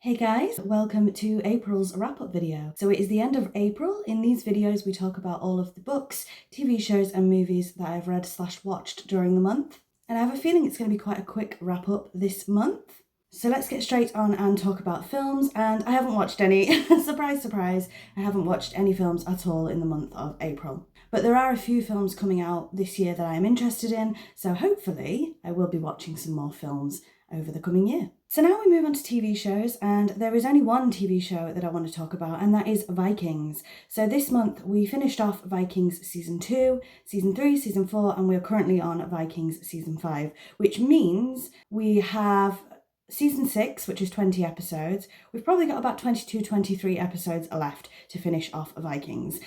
Hey guys, welcome to April's wrap-up video. So it is the end of April. In these videos we talk about all of the books, TV shows and movies that I've read/watched during the month. And I have a feeling it's going to be quite a quick wrap-up this month. So let's get straight on and talk about films, and I haven't watched any. Surprise, surprise, I haven't watched any films at all in the month of April. But there are a few films coming out this year that I am interested in, so hopefully I will be watching some more films over the coming year. So now we move on to TV shows, and there is only one TV show that I want to talk about, and that is Vikings. So this month we finished off Vikings Season 2, Season 3, Season 4, and we're currently on Vikings Season 5, which means we have Season 6, which is 20 episodes. We've probably got about 22, 23 episodes left to finish off Vikings.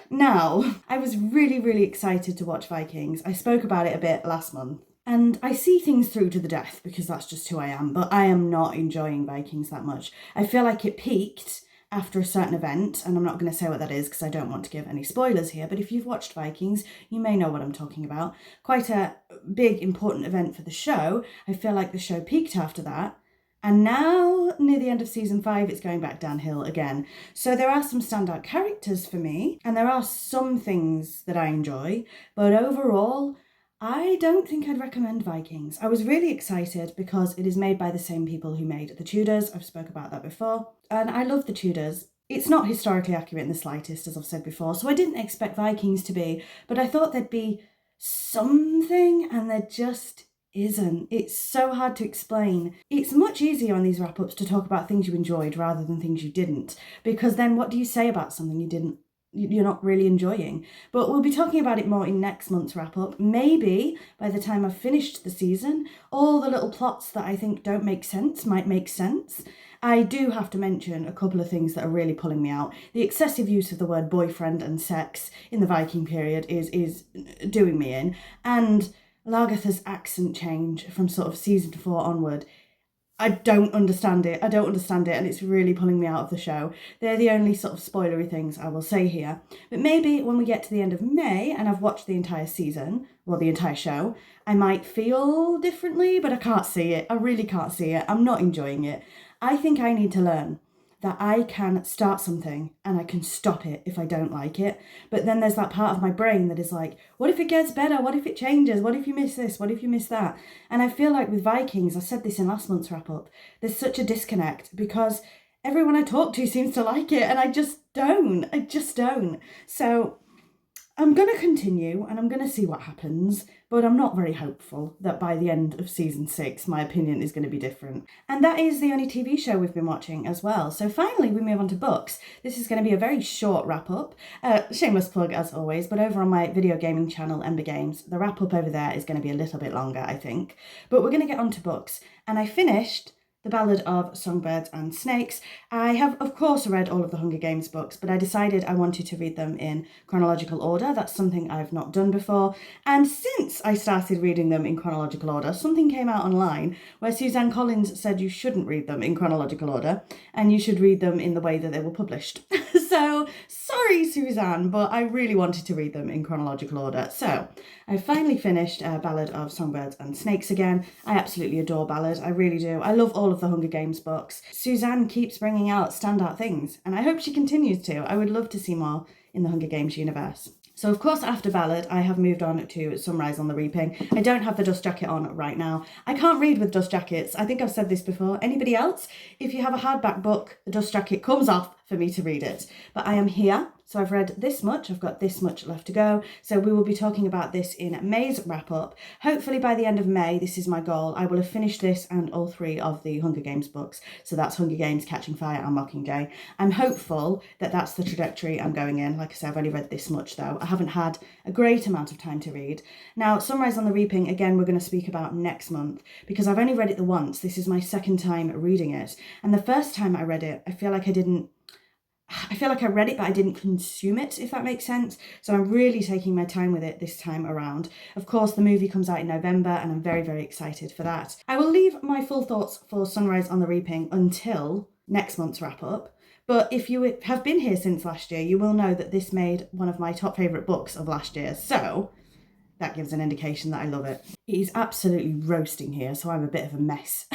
Now, I was really excited to watch Vikings. I spoke about it a bit last month. And I see things through to the death because that's just who I am, but I am not enjoying Vikings that much. I feel like it peaked after a certain event, and I'm not going to say what that is because I don't want to give any spoilers here, but if you've watched Vikings, you may know what I'm talking about. Quite a big, important event for the show. I feel like the show peaked after that. And now, near the end of Season 5, it's going back downhill again. So there are some standout characters for me, and there are some things that I enjoy, but overall, I don't think I'd recommend Vikings. I was really excited because it is made by the same people who made The Tudors. I've spoke about that before. And I love The Tudors. It's not historically accurate in the slightest, as I've said before, so I didn't expect Vikings to be, but I thought there'd be something, and there just isn't. It's so hard to explain. It's much easier on these wrap-ups to talk about things you enjoyed rather than things you didn't, because then what do you say about something you're not really enjoying? But we'll be talking about it more in next month's wrap-up. Maybe by the time I've finished the season, all the little plots that I think don't make sense might make sense. I do have to mention a couple of things that are really pulling me out. The excessive use of the word boyfriend and sex in the Viking period is doing me in, and Lagertha's accent change from sort of Season 4 onward. I don't understand it, and it's really pulling me out of the show. They're the only sort of spoilery things I will say here. But maybe when we get to the end of May and I've watched the entire season, well, the entire show, I might feel differently, but I can't see it. I really can't see it. I'm not enjoying it. I think I need to learn that I can start something and I can stop it if I don't like it. But then there's that part of my brain that is like, what if it gets better? What if it changes? What if you miss this? What if you miss that? And I feel like with Vikings, I said this in last month's wrap up, there's such a disconnect because everyone I talk to seems to like it and I just don't. So I'm going to continue and I'm going to see what happens, but I'm not very hopeful that by the end of Season 6 my opinion is going to be different. And that is the only TV show we've been watching as well. So finally we move on to books. This is going to be a very short wrap-up. Shameless plug as always, but over on my video gaming channel, Ember Games, the wrap-up over there is going to be a little bit longer, I think. But we're going to get on to books. And I finished The Ballad of Songbirds and Snakes. I have, of course, read all of the Hunger Games books, but I decided I wanted to read them in chronological order. That's something I've not done before. And since I started reading them in chronological order, something came out online where Suzanne Collins said you shouldn't read them in chronological order and you should read them in the way that they were published. So, sorry, Suzanne, but I really wanted to read them in chronological order. So, I finally finished Ballad of Songbirds and Snakes again. I absolutely adore Ballad, I really do. I love all of the Hunger Games books. Suzanne keeps bringing out standout things, and I hope she continues to. I would love to see more in the Hunger Games universe. So, of course, after Ballad, I have moved on to Sunrise on the Reaping. I don't have the dust jacket on right now. I can't read with dust jackets. I think I've said this before. Anybody else? If you have a hardback book, the dust jacket comes off for me to read it. But I am here. So I've read this much, I've got this much left to go. So we will be talking about this in May's wrap up. Hopefully by the end of May, this is my goal, I will have finished this and all 3 of the Hunger Games books. So that's Hunger Games, Catching Fire and Mockingjay. I'm hopeful that that's the trajectory I'm going in. Like I said, I've only read this much though. I haven't had a great amount of time to read. Now, Sunrise on the Reaping, again, we're going to speak about next month because I've only read it the once. This is my second time reading it. And the first time I read it, I feel like I read it, but I didn't consume it, if that makes sense. So I'm really taking my time with it this time around. Of course, the movie comes out in November, and I'm very excited for that. I will leave my full thoughts for Sunrise on the Reaping until next month's wrap-up. But if you have been here since last year, you will know that this made one of my top favourite books of last year. So that gives an indication that I love it. It is absolutely roasting here, so I'm a bit of a mess.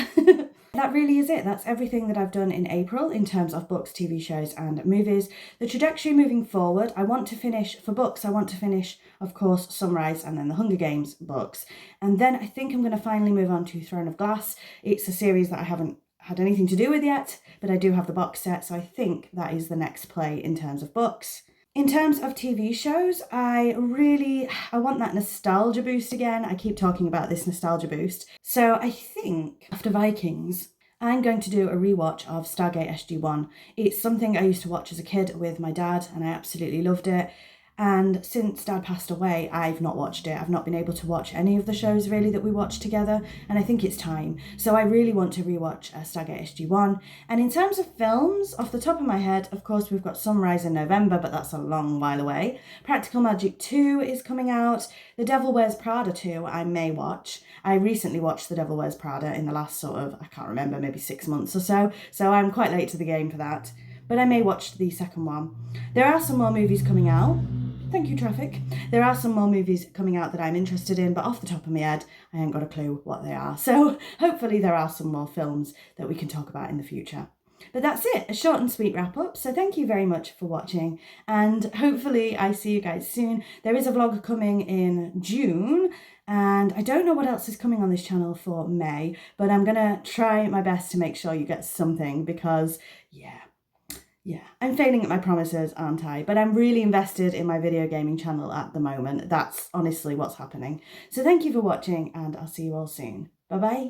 That really is it. That's everything that I've done in April in terms of books, TV shows and movies. The trajectory moving forward, I want to finish, for books, I want to finish, of course, Sunrise and then the Hunger Games books. And then I think I'm going to finally move on to Throne of Glass. It's a series that I haven't had anything to do with yet, but I do have the box set, so I think that is the next play in terms of books. In terms of TV shows, I want that nostalgia boost again. I keep talking about this nostalgia boost. So I think after Vikings, I'm going to do a rewatch of Stargate SG-1. It's something I used to watch as a kid with my dad and I absolutely loved it. And since Dad passed away, I've not watched it. I've not been able to watch any of the shows really that we watched together, and I think it's time. So I really want to rewatch Stargate SG-1. And in terms of films, off the top of my head, of course, we've got Sunrise in November, but that's a long while away. Practical Magic 2 is coming out. The Devil Wears Prada 2 I may watch. I recently watched The Devil Wears Prada in the last I can't remember, maybe 6 months or so. So I'm quite late to the game for that. But I may watch the second one. There are some more movies coming out. Thank you, traffic. There are some more movies coming out that I'm interested in, but off the top of my head, I ain't got a clue what they are. So hopefully there are some more films that we can talk about in the future. But that's it, a short and sweet wrap up. So thank you very much for watching, and hopefully I see you guys soon. There is a vlog coming in June, and I don't know what else is coming on this channel for May, but I'm gonna try my best to make sure you get something because, yeah, I'm failing at my promises, aren't I? But I'm really invested in my video gaming channel at the moment. That's honestly what's happening. So thank you for watching, and I'll see you all soon. Bye-bye.